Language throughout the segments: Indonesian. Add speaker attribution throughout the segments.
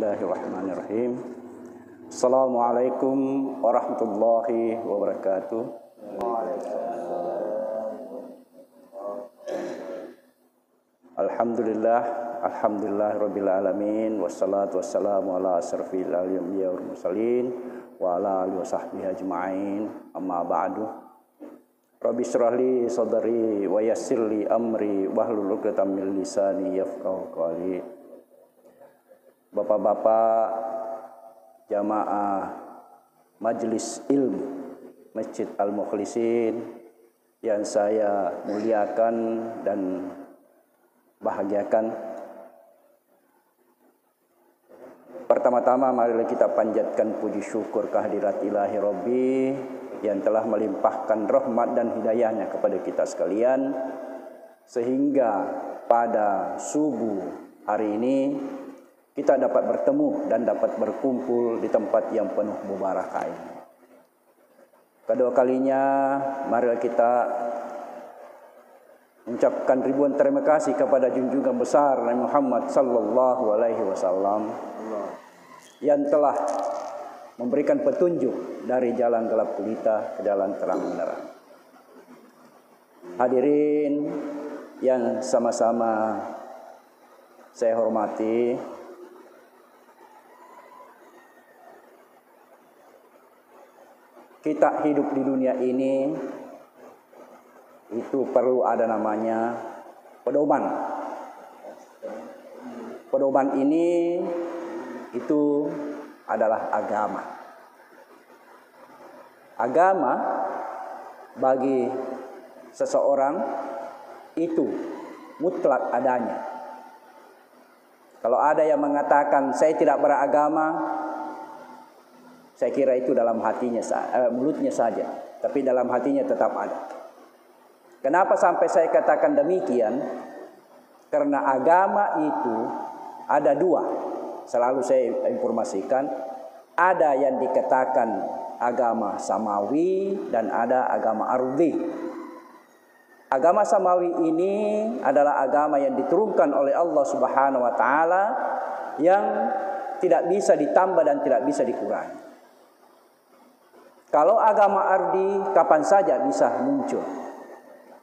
Speaker 1: Bismillahirrahmanirrahim. Assalamualaikum warahmatullahi wabarakatuh. Alhamdulillah rabbil alamin, wassalatu wassalamu ala asrofil anbiya'i wal mursalin wa ala alihi wa sahbihi ajma'in. Amma ba'du. Rabbi shrah li sadri wa yassir li amri wahlul 'uqdatam min lisani yafqahu qawli. Bapak-bapak jamaah Majelis Ilmu Masjid Al-Mukhlisin yang saya muliakan dan bahagiakan. Pertama-tama marilah kita panjatkan puji syukur kehadirat Ilahi Rabbi yang telah melimpahkan rahmat dan hidayahnya kepada kita sekalian, sehingga pada subuh hari ini kita dapat bertemu dan dapat berkumpul di tempat yang penuh mubarakah ini. Kedua kalinya marilah kita mengucapkan ribuan terima kasih kepada junjungan besar Nabi Muhammad sallallahu alaihi wasallam yang telah memberikan petunjuk dari jalan gelap gulita ke jalan terang benderang. Hadirin yang sama-sama saya hormati, kita hidup di dunia ini itu perlu ada namanya pedoman. Pedoman ini itu adalah agama. Agama bagi seseorang itu mutlak adanya. Kalau ada yang mengatakan saya tidak beragama, saya kira itu dalam hatinya, mulutnya saja, tapi dalam hatinya tetap ada. Kenapa sampai saya katakan demikian? Karena agama itu ada dua. Selalu saya informasikan, ada yang dikatakan agama samawi dan ada agama ardi. Agama samawi ini adalah agama yang diturunkan oleh Allah Subhanahu wa taala yang tidak bisa ditambah dan tidak bisa dikurangi. Kalau agama ardi kapan saja bisa muncul.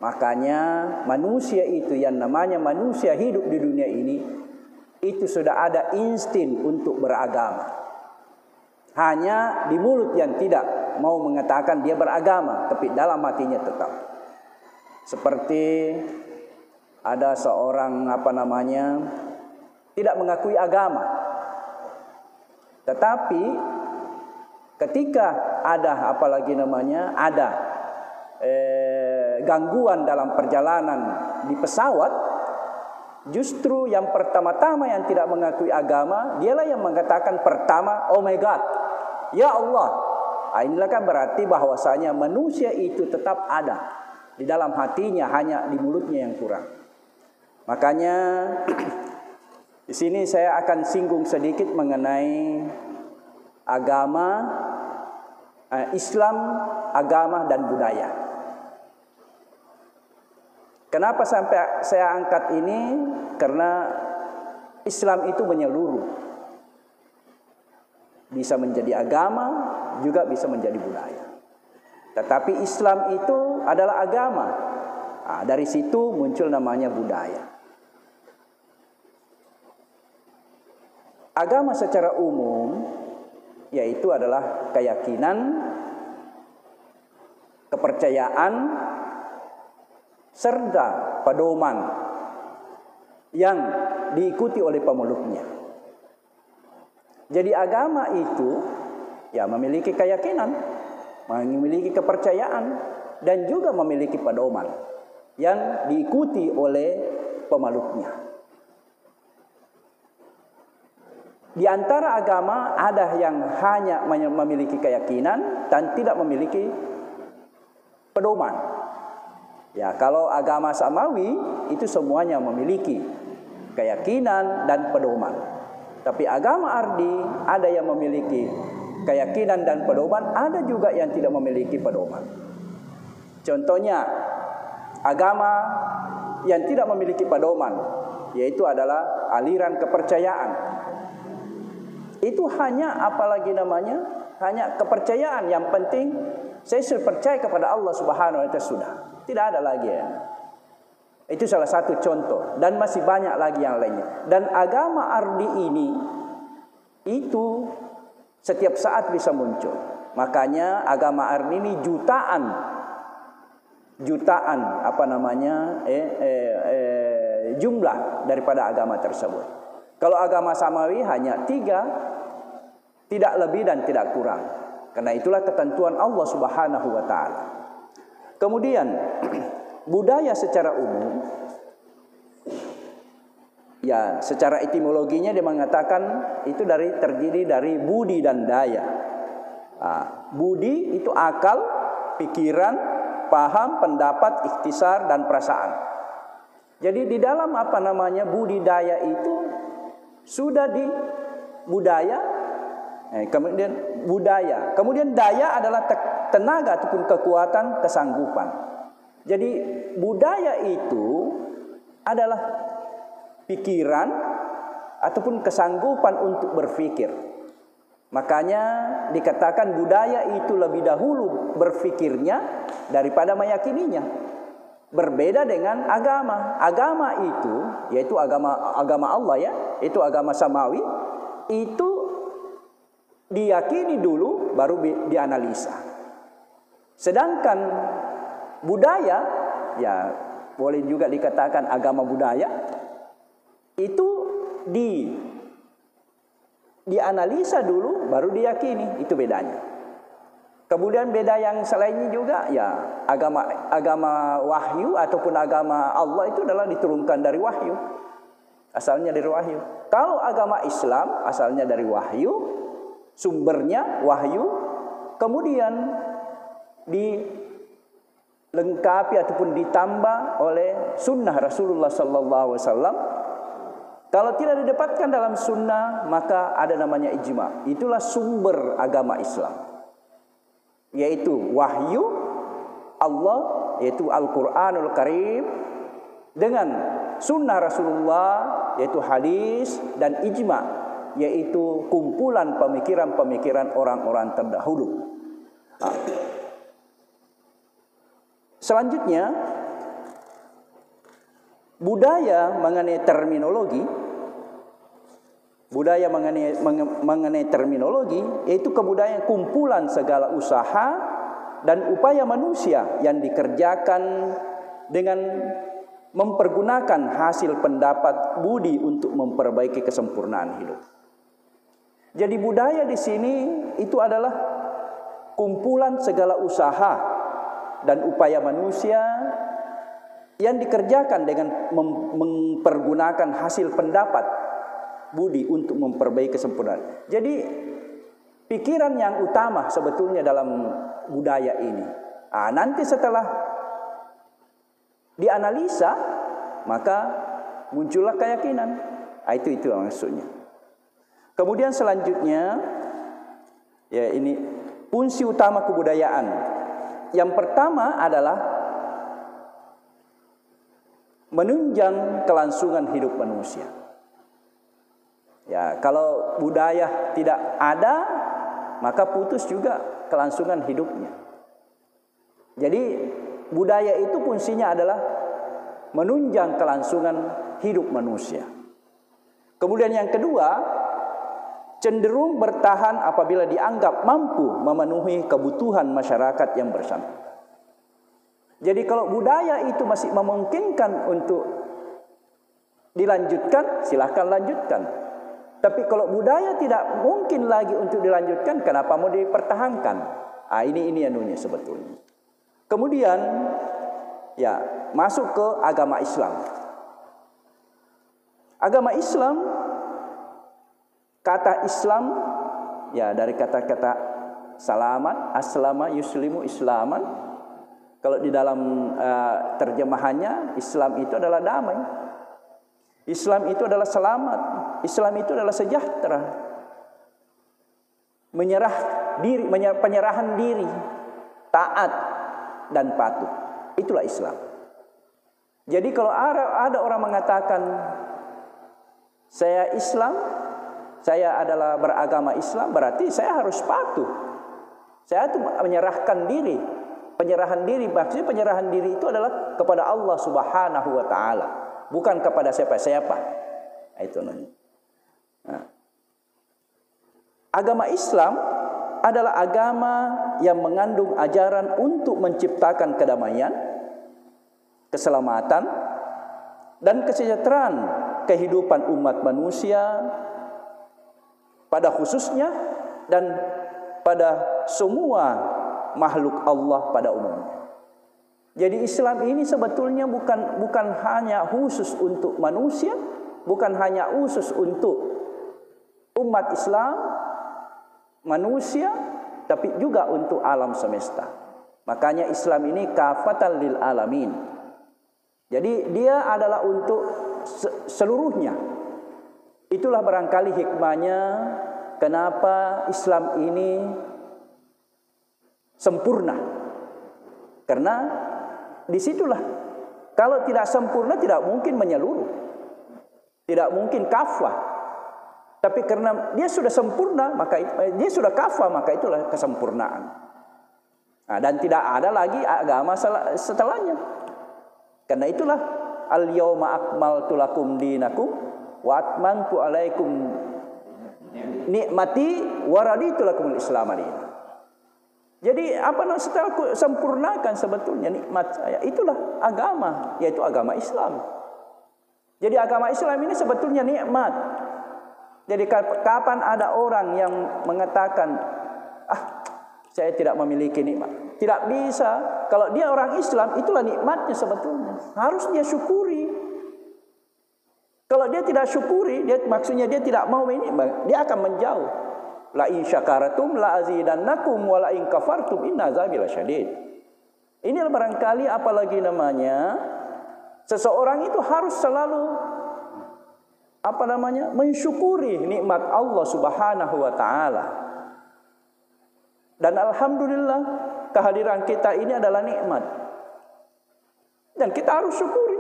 Speaker 1: Makanya manusia itu yang namanya manusia hidup di dunia ini itu sudah ada insting untuk beragama. Hanya di mulut yang tidak mau mengatakan dia beragama, tapi dalam hatinya tetap. Seperti ada seorang tidak mengakui agama. Tetapi ketika ada gangguan dalam perjalanan di pesawat, justru yang pertama-tama yang tidak mengakui agama, dialah yang mengatakan pertama, oh my God, ya Allah. Inilah kan berarti bahwasanya manusia itu tetap ada di dalam hatinya, hanya di mulutnya yang kurang. Makanya di sini saya akan singgung sedikit mengenai agama, Islam, agama dan budaya. Kenapa sampai saya angkat ini? Karena Islam itu menyeluruh. Bisa menjadi agama, juga bisa menjadi budaya. Tetapi Islam itu adalah agama. Nah, dari situ muncul namanya budaya. Agama secara umum yaitu adalah keyakinan, kepercayaan, serta pedoman yang diikuti oleh pemeluknya. Jadi agama itu ya memiliki keyakinan, memiliki kepercayaan, dan juga memiliki pedoman yang diikuti oleh pemeluknya. Di antara agama ada yang hanya memiliki keyakinan dan tidak memiliki pedoman. Ya, kalau agama samawi itu semuanya memiliki keyakinan dan pedoman. Tapi agama ardi ada yang memiliki keyakinan dan pedoman, ada juga yang tidak memiliki pedoman. Contohnya agama yang tidak memiliki pedoman, yaitu adalah aliran kepercayaan. Itu hanya apalagi namanya, hanya kepercayaan. Yang penting saya percaya kepada Allah Subhanahu wa taala sudah. Tidak ada lagi ya. Itu salah satu contoh dan masih banyak lagi yang lainnya. Dan agama ardi ini itu setiap saat bisa muncul. Makanya agama ardi ini jutaan jumlah daripada agama tersebut. Kalau agama samawi hanya 3, tidak lebih dan tidak kurang. Karena itulah ketentuan Allah Subhanahu wa taala. Kemudian budaya secara umum, ya secara etimologinya dia mengatakan itu terdiri dari budi dan daya. Budi itu akal, pikiran, paham, pendapat, ikhtisar dan perasaan. Jadi di dalam budidaya itu sudah di budaya, kemudian daya adalah tenaga ataupun kekuatan, kesanggupan. Jadi budaya itu adalah pikiran ataupun kesanggupan untuk berpikir. Makanya dikatakan budaya itu lebih dahulu berpikirnya daripada meyakininya. Berbeda dengan agama. Agama itu, yaitu agama Allah ya, itu agama samawi, itu diyakini dulu baru dianalisa. Sedangkan budaya, ya boleh juga dikatakan agama budaya, itu dianalisa dulu baru diyakini. Itu bedanya. Kemudian beda yang selainnya juga, ya agama wahyu ataupun agama Allah itu adalah diturunkan dari wahyu, asalnya dari wahyu. Kalau agama Islam asalnya dari wahyu, sumbernya wahyu, kemudian dilengkapi ataupun ditambah oleh sunnah Rasulullah Sallallahu Alaihi Wasallam. Kalau tidak didapatkan dalam sunnah, maka ada namanya ijma. Itulah sumber agama Islam, yaitu wahyu Allah, yaitu Al-Quranul Karim, dengan sunnah Rasulullah, yaitu hadis, dan ijma, yaitu kumpulan pemikiran-pemikiran orang-orang terdahulu. Selanjutnya, budaya mengenai terminologi. Budaya mengenai terminologi yaitu kebudayaan kumpulan segala usaha dan upaya manusia yang dikerjakan dengan mempergunakan hasil pendapat budi untuk memperbaiki kesempurnaan hidup. Jadi budaya di sini itu adalah kumpulan segala usaha dan upaya manusia yang dikerjakan dengan mempergunakan hasil pendapat budi untuk memperbaiki kesempurnaan. Jadi pikiran yang utama sebetulnya dalam budaya ini. Nanti setelah dianalisa, maka muncullah keyakinan. Itu maksudnya. Kemudian selanjutnya, ya ini fungsi utama kebudayaan. Yang pertama adalah menunjang kelangsungan hidup manusia. Ya, kalau budaya tidak ada, maka putus juga kelangsungan hidupnya. Jadi budaya itu fungsinya adalah menunjang kelangsungan hidup manusia. Kemudian yang kedua, cenderung bertahan apabila dianggap mampu memenuhi kebutuhan masyarakat yang bersangkutan. Jadi kalau budaya itu masih memungkinkan untuk dilanjutkan, silahkan lanjutkan. Tapi kalau budaya tidak mungkin lagi untuk dilanjutkan, kenapa mau dipertahankan? Ini anunya sebetulnya. Kemudian ya masuk ke agama Islam. Agama Islam, kata Islam ya dari kata-kata salamat, aslama, yuslimu, islaman. Kalau di dalam terjemahannya, Islam itu adalah damai. Islam itu adalah selamat. Islam itu adalah sejahtera. Penyerahan diri, taat dan patuh. Itulah Islam. Jadi kalau ada orang mengatakan saya Islam, saya adalah beragama Islam, berarti saya harus patuh. Saya itu menyerahkan diri. Penyerahan diri, maksudnya penyerahan diri itu adalah kepada Allah Subhanahu wa taala, bukan kepada siapa-siapa. Itu namanya. Nah. Agama Islam adalah agama yang mengandung ajaran untuk menciptakan kedamaian, keselamatan, dan kesejahteraan kehidupan umat manusia pada khususnya dan pada semua makhluk Allah pada umumnya. Jadi Islam ini sebetulnya bukan hanya khusus untuk manusia, bukan hanya khusus untuk umat Islam, manusia, tapi juga untuk alam semesta. Makanya Islam ini kafatan lil alamin. Jadi dia adalah untuk seluruhnya. Itulah barangkali hikmahnya kenapa Islam ini sempurna. Karena disitulah, kalau tidak sempurna tidak mungkin menyeluruh, tidak mungkin kafah. Tapi karena dia sudah sempurna, maka dia sudah kafah, maka itulah kesempurnaan. Nah, dan tidak ada lagi agama setelahnya. Karena itulah al-yauma akmaltu lakum dinakum wa atmamtu alaikum nikmati wa raditu lakumul Islam dinan. Jadi setelah sempurnakan sebetulnya nikmat saya, itulah agama, yaitu agama Islam. Jadi agama Islam ini sebetulnya nikmat. Jadi kapan ada orang yang mengatakan, saya tidak memiliki nikmat, tidak bisa. Kalau dia orang Islam, itulah nikmatnya sebetulnya. Harus dia syukuri. Kalau dia tidak syukuri, maksudnya dia tidak mau ini, dia akan menjauh. La in syakaratum la azidannakum wa la in kafartum inna azabi lasyadid. Inilah barangkali apalagi namanya seseorang itu harus selalu mensyukuri nikmat Allah Subhanahu wa taala. Dan alhamdulillah kehadiran kita ini adalah nikmat. Dan kita harus syukuri.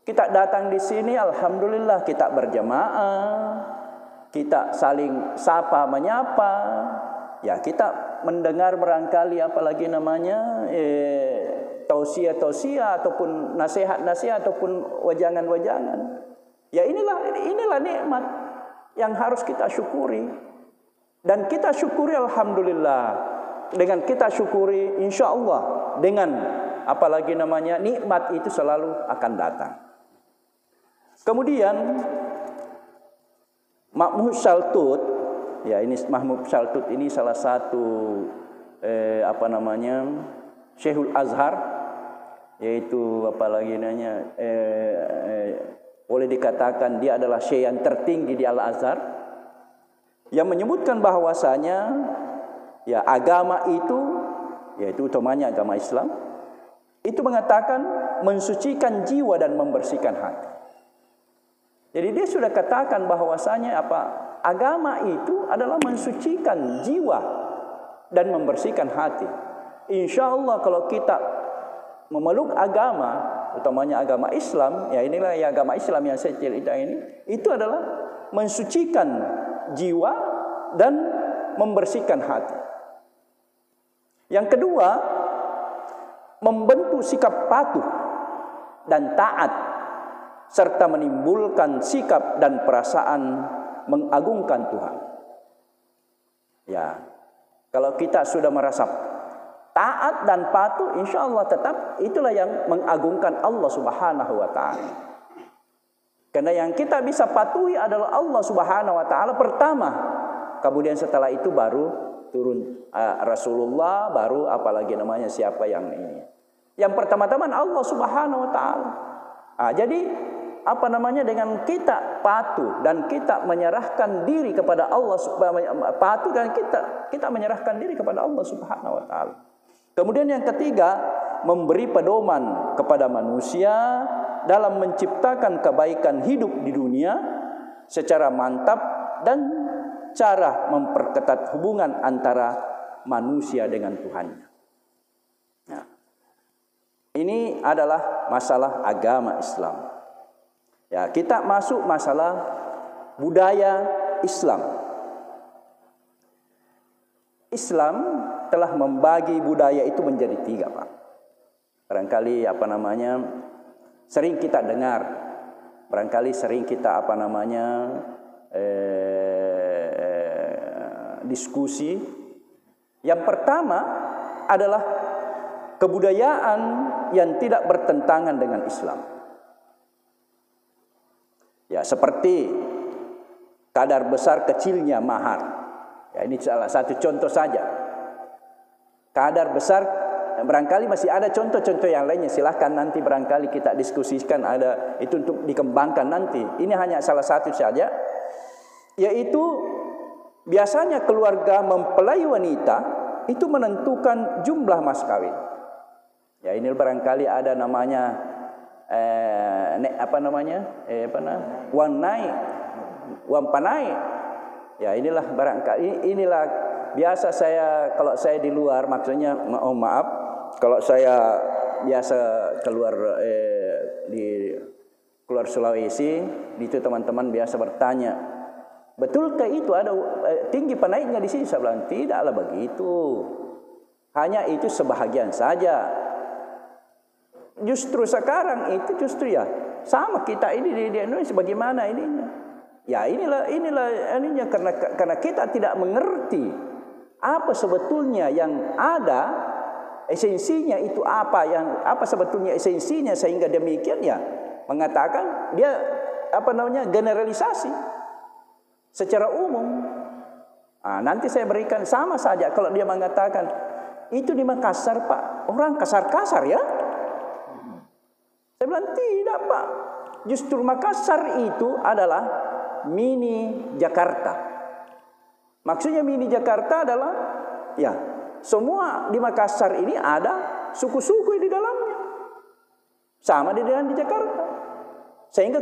Speaker 1: Kita datang di sini alhamdulillah, kita berjamaah. Kita saling sapa menyapa, ya kita mendengar barangkali apalagi namanya tausiah-tausiah ataupun nasihat-nasihat ataupun wajangan-wajangan. Ya inilah nikmat yang harus kita syukuri. Dan kita syukuri alhamdulillah. Dengan kita syukuri insya Allah, dengan apalagi namanya nikmat itu selalu akan datang. Kemudian Mahmud Shaltut, ya ini Mahmud Shaltut ini salah satu Syekhul Azhar, yaitu apalagi namanya boleh dikatakan dia adalah syekh yang tertinggi di Al-Azhar, yang menyebutkan bahwasanya ya agama itu, yaitu utamanya agama Islam, itu mengatakan mensucikan jiwa dan membersihkan hati. Jadi dia sudah katakan bahwasanya agama itu adalah mensucikan jiwa dan membersihkan hati. Insya Allah kalau kita memeluk agama, utamanya agama Islam, ya inilah ya agama Islam yang saya cerita ini, itu adalah mensucikan jiwa dan membersihkan hati. Yang kedua, membentuk sikap patuh dan taat, serta menimbulkan sikap dan perasaan mengagungkan Tuhan. Ya, kalau kita sudah merasa taat dan patuh, insya Allah tetap itulah yang mengagungkan Allah Subhanahu wa taala. Karena yang kita bisa patuhi adalah Allah Subhanahu wa taala pertama. Kemudian setelah itu baru turun Rasulullah, baru apalagi namanya siapa yang ini. Yang pertama-tama Allah Subhanahu wa taala. Jadi dengan kita patuh dan kita menyerahkan diri kepada Allah, patuh dan kita menyerahkan diri kepada Allah Subhanahu wa taala. Kemudian yang ketiga, memberi pedoman kepada manusia dalam menciptakan kebaikan hidup di dunia secara mantap dan cara memperketat hubungan antara manusia dengan Tuhannya. Nah, ini adalah masalah agama Islam. Ya, kita masuk masalah budaya Islam. Islam telah membagi budaya itu menjadi 3, Pak. Barangkali sering kita dengar, barangkali sering kita diskusi. Yang pertama adalah kebudayaan yang tidak bertentangan dengan Islam. Ya, seperti kadar besar kecilnya mahar. Ya, ini salah satu contoh saja. Kadar besar, barangkali masih ada contoh-contoh yang lainnya. Silahkan nanti barangkali kita diskusikan, ada itu untuk dikembangkan nanti. Ini hanya salah satu saja, yaitu biasanya keluarga mempelai wanita itu menentukan jumlah mas kawin. Ya, ini barangkali ada namanya uang panai. Ya, inilah barangkali biasa kalau saya di luar, maksudnya maaf kalau saya biasa keluar Sulawesi, itu teman-teman biasa bertanya, betulkah itu ada tinggi panaiknya di sini? Saya bilang tidaklah begitu. Hanya itu sebahagian saja. Justru sekarang itu ya sama kita ini di Indonesia bagaimana ininya. Ya inilah ininya karena kita tidak mengerti apa sebetulnya yang ada, esensinya itu apa sebetulnya esensinya, sehingga demikian ya mengatakan dia generalisasi secara umum. Nanti saya berikan sama saja kalau dia mengatakan itu di Makassar, Pak, orang kasar-kasar ya. Saya bilang tidak, Pak. Justru Makassar itu adalah mini Jakarta. Maksudnya mini Jakarta adalah ya semua di Makassar ini ada suku-suku di dalamnya. Sama dengan di Jakarta. Sehingga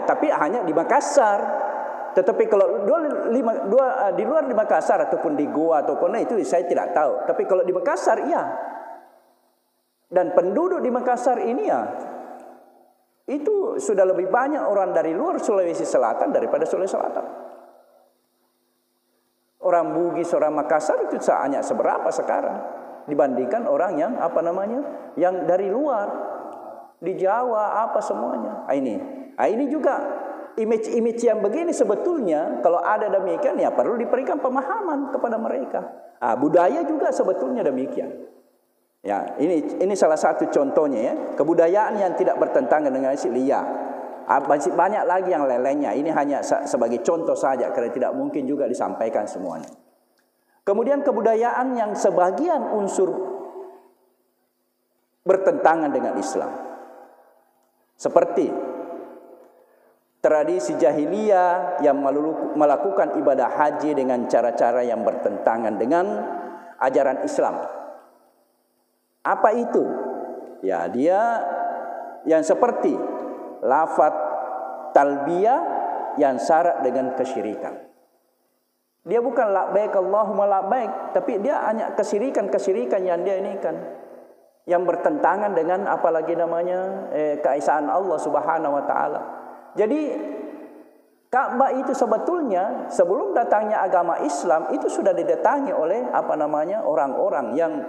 Speaker 1: tapi hanya di Makassar. Tetapi kalau di luar di Makassar ataupun di Goa ataupun itu saya tidak tahu. Tapi kalau di Makassar iya. Dan penduduk di Makassar ini ya itu sudah lebih banyak orang dari luar Sulawesi Selatan daripada Sulawesi Selatan. Orang Bugis, orang Makassar itu hanya seberapa sekarang dibandingkan orang yang yang dari luar di Jawa semuanya. Ini juga image yang begini sebetulnya kalau ada demikian ya perlu diberikan pemahaman kepada mereka. Budaya juga sebetulnya demikian. Ya, ini salah satu contohnya ya, kebudayaan yang tidak bertentangan dengan Islam. Ya, masih banyak lagi yang lainnya. Ini hanya sebagai contoh saja karena tidak mungkin juga disampaikan semuanya. Kemudian kebudayaan yang sebagian unsur bertentangan dengan Islam. Seperti tradisi jahiliyah yang melakukan ibadah haji dengan cara-cara yang bertentangan dengan ajaran Islam. Apa itu? Ya, dia yang seperti lafaz talbiyah yang syarat dengan kesyirikan. Dia bukan labbaik Allahumma labbaik, tapi dia hanya kesyirikan yang dia ini kan, yang bertentangan dengan apalagi keesaan Allah Subhanahu wa taala. Jadi Ka'bah itu sebetulnya sebelum datangnya agama Islam itu sudah didatangi oleh orang-orang yang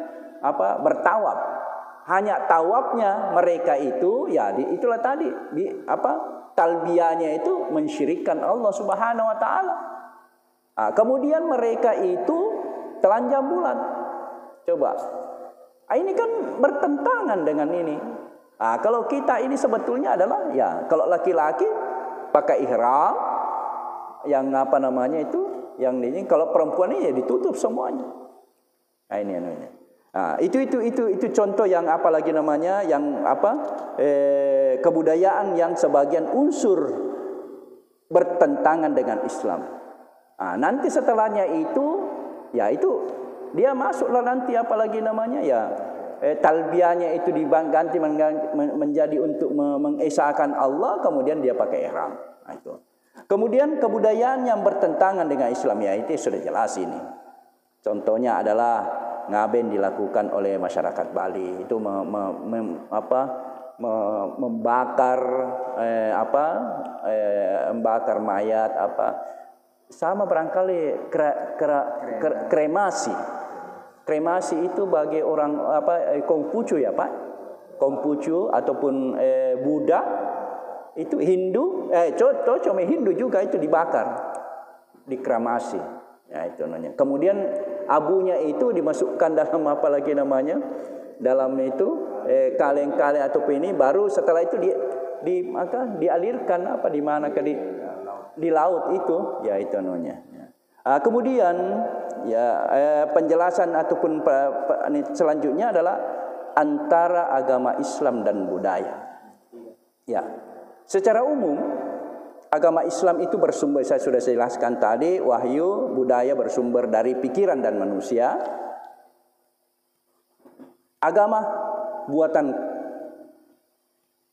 Speaker 1: bertawaf. Hanya tawafnya mereka itu ya itulah tadi talbiyahnya itu mensyirikkan Allah Subhanahu wa taala. Kemudian mereka itu telanjang bulan. Coba. Ini kan bertentangan dengan ini. Kalau kita ini sebetulnya adalah ya kalau laki-laki pakai ihram yang yang ini, kalau perempuan ini ya ditutup semuanya. Ini namanya. Itu contoh yang kebudayaan yang sebagian unsur bertentangan dengan Islam. Nanti setelahnya itu dia masuklah nanti talbiyahnya itu diganti menjadi untuk mengesahkan Allah, kemudian dia pakai ihram. Itu. Kemudian kebudayaan yang bertentangan dengan Islam ya itu sudah jelas ini. Contohnya adalah ngaben dilakukan oleh masyarakat Bali itu membakar mayat Sama barangkali kremasi. Kremasi itu bagi orang Konghucu ya Pak. Konghucu ataupun Buddha itu Hindu, cuma Hindu juga itu dibakar, dikremasi. Ya itu namanya. Kemudian abunya itu dimasukkan dalam apa lagi namanya? Dalam itu kaleng-kaleng atau ini, baru setelah itu dialirkan di mana di laut itu, ya itu namanya. Kemudian penjelasan ataupun selanjutnya adalah antara agama Islam dan budaya. Ya, secara umum agama Islam itu bersumber, saya sudah jelaskan tadi, wahyu, budaya bersumber dari pikiran dan manusia. Agama buatan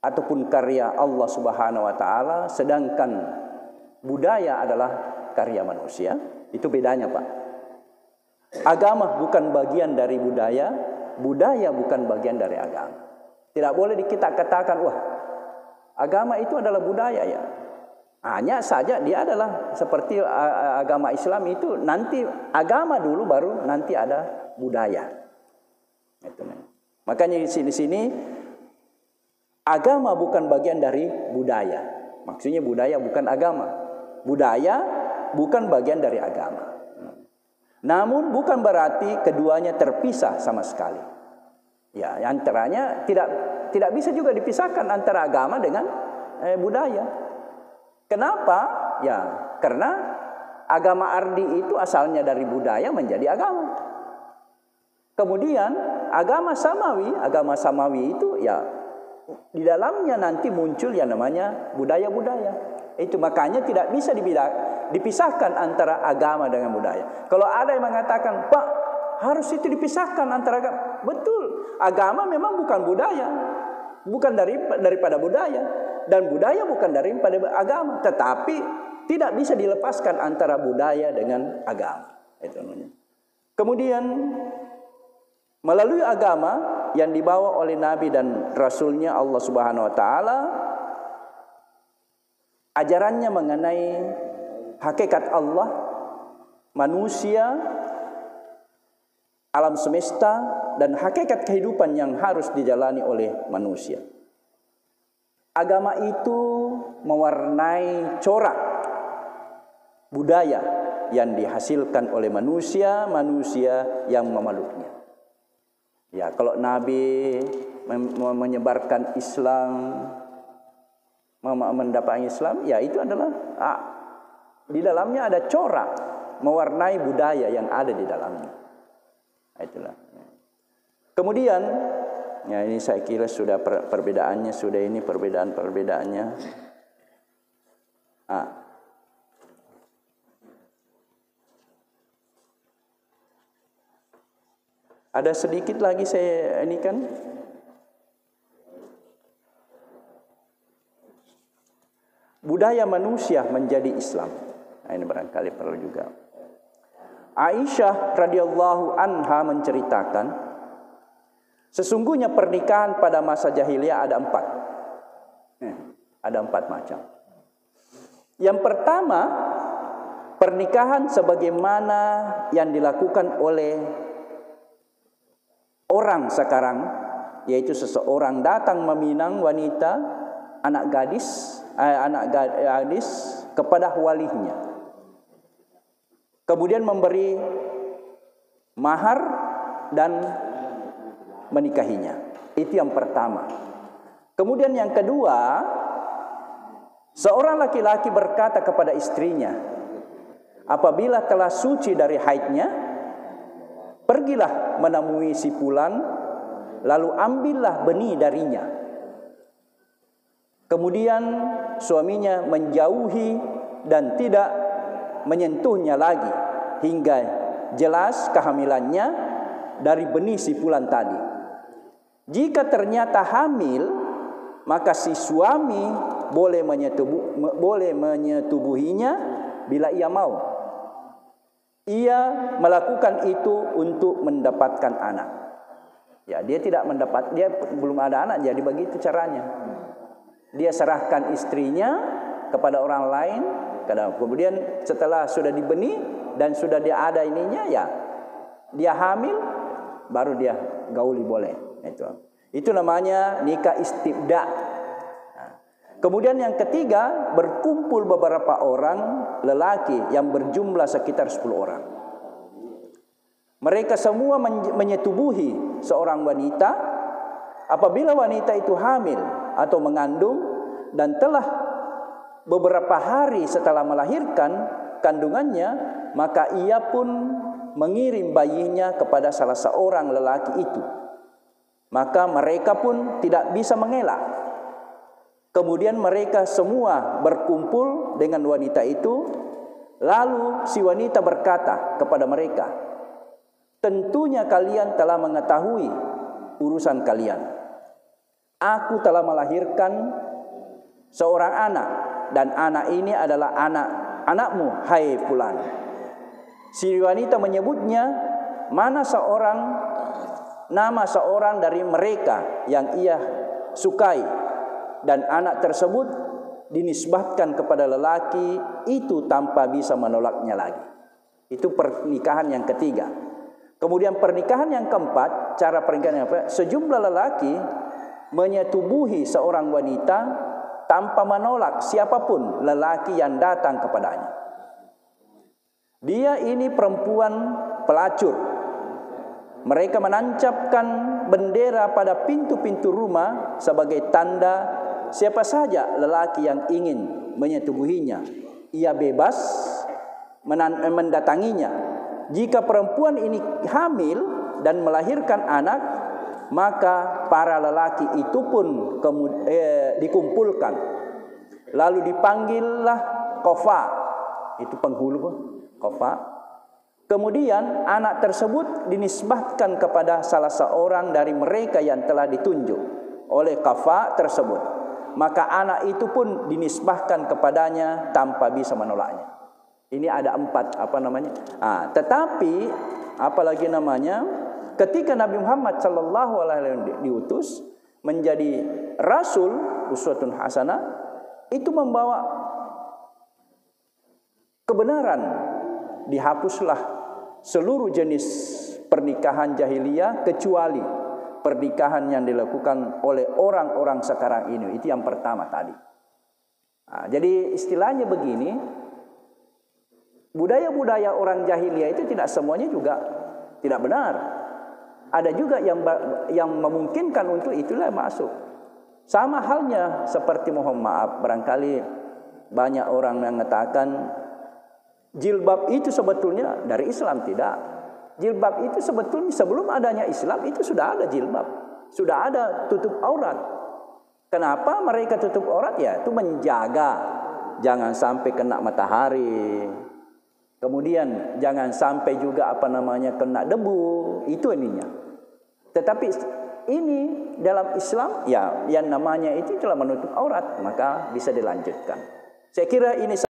Speaker 1: ataupun karya Allah Subhanahu wa taala, sedangkan budaya adalah karya manusia. Itu bedanya, Pak. Agama bukan bagian dari budaya, budaya bukan bagian dari agama. Tidak boleh kita katakan, wah, agama itu adalah budaya ya. Hanya saja dia adalah seperti agama Islam itu nanti agama dulu baru nanti ada budaya. Itu. Makanya di sini agama bukan bagian dari budaya. Maksudnya budaya bukan agama. Budaya bukan bagian dari agama. Namun bukan berarti keduanya terpisah sama sekali. Ya, antaranya tidak bisa juga dipisahkan antara agama dengan budaya. Kenapa? Ya, karena agama Ardi itu asalnya dari budaya menjadi agama. Kemudian agama Samawi itu ya di dalamnya nanti muncul yang namanya budaya-budaya. Itu makanya tidak bisa dipisahkan antara agama dengan budaya. Kalau ada yang mengatakan, Pak, harus itu dipisahkan antara agama. Betul, agama memang bukan budaya, bukan daripada budaya. Dan budaya bukan daripada agama, tetapi tidak bisa dilepaskan antara budaya dengan agama. Itu namanya. Kemudian melalui agama yang dibawa oleh Nabi dan Rasulnya Allah Subhanahu Wa Taala, ajarannya mengenai hakikat Allah, manusia, alam semesta, dan hakikat kehidupan yang harus dijalani oleh manusia. Agama itu mewarnai corak budaya yang dihasilkan oleh manusia yang memeluknya. Ya, kalau Nabi menyebarkan Islam, mendapatkan Islam, ya itu adalah di dalamnya ada corak mewarnai budaya yang ada di dalamnya. Itulah. Kemudian ya ini saya kira sudah perbedaannya, sudah ini perbedaan-perbedaannya. Ada sedikit lagi saya ini kan. Budaya manusia menjadi Islam. Nah, ini barangkali perlu juga. Aisyah radhiyallahu anha menceritakan, sesungguhnya pernikahan pada masa jahiliyah ada 4. Ada 4 macam. Yang pertama, pernikahan sebagaimana yang dilakukan oleh orang sekarang, yaitu seseorang datang meminang wanita, anak gadis kepada walinya. Kemudian memberi mahar dan menikahinya. Itu yang pertama. Kemudian yang kedua, seorang laki-laki berkata kepada istrinya, apabila telah suci dari haidnya, pergilah menemui si fulan, lalu ambillah benih darinya. Kemudian suaminya menjauhi dan tidak menyentuhnya lagi hingga jelas kehamilannya dari benih si fulan tadi. Jika ternyata hamil, maka si suami boleh menyetubuhinya bila ia mau. Ia melakukan itu untuk mendapatkan anak. Ya, dia belum ada anak, jadi begitu caranya. Dia serahkan istrinya kepada orang lain Kemudian setelah sudah dibenih dan sudah dia ada ininya, ya dia hamil, baru dia gauli boleh. Itu namanya nikah istibda. Kemudian yang ketiga, berkumpul beberapa orang lelaki yang berjumlah sekitar 10 orang. Mereka semua menyetubuhi seorang wanita. Apabila wanita itu hamil atau mengandung dan telah beberapa hari setelah melahirkan kandungannya, maka ia pun mengirim bayinya kepada salah seorang lelaki itu. Maka mereka pun tidak bisa mengelak. Kemudian mereka semua berkumpul dengan wanita itu. Lalu si wanita berkata kepada mereka, tentunya kalian telah mengetahui urusan kalian. Aku telah melahirkan seorang anak, dan anak ini adalah anakmu, hai fulan. Si wanita menyebutnya nama seorang dari mereka yang ia sukai. Dan anak tersebut dinisbahkan kepada lelaki itu tanpa bisa menolaknya lagi. Itu pernikahan yang ketiga. Kemudian pernikahan yang keempat, cara pernikahan yang keempat, sejumlah lelaki menyetubuhi seorang wanita tanpa menolak siapapun lelaki yang datang kepadanya. Dia ini perempuan pelacur. Mereka menancapkan bendera pada pintu-pintu rumah sebagai tanda siapa saja lelaki yang ingin menyetubuhinya, ia bebas mendatanginya. Jika perempuan ini hamil dan melahirkan anak, maka para lelaki itu pun dikumpulkan. Lalu dipanggillah kofa, itu penghulu kofa. Kemudian anak tersebut dinisbahkan kepada salah seorang dari mereka yang telah ditunjuk oleh kofa tersebut. Maka anak itu pun dinisbahkan kepadanya tanpa bisa menolaknya. Ini ada 4 tetapi apalagi namanya, ketika Nabi Muhammad sallallahu alaihi wasallam diutus menjadi rasul uswatun hasanah, itu membawa kebenaran. Dihapuslah seluruh jenis pernikahan jahiliyah kecuali pernikahan yang dilakukan oleh orang-orang sekarang ini. Itu yang pertama tadi. Jadi istilahnya begini, budaya-budaya orang jahiliyah itu tidak semuanya juga tidak benar. Ada juga yang memungkinkan untuk itulah masuk. Sama halnya seperti, mohon maaf, barangkali banyak orang yang mengatakan jilbab itu sebetulnya dari Islam. Tidak. Jilbab itu sebetulnya sebelum adanya Islam itu sudah ada jilbab, sudah ada tutup aurat. Kenapa mereka tutup aurat? Ya, itu menjaga jangan sampai kena matahari. Kemudian jangan sampai juga kena debu, itu ininya. Tetapi ini dalam Islam, ya yang namanya itu telah menutup aurat, maka bisa dilanjutkan. Saya kira ini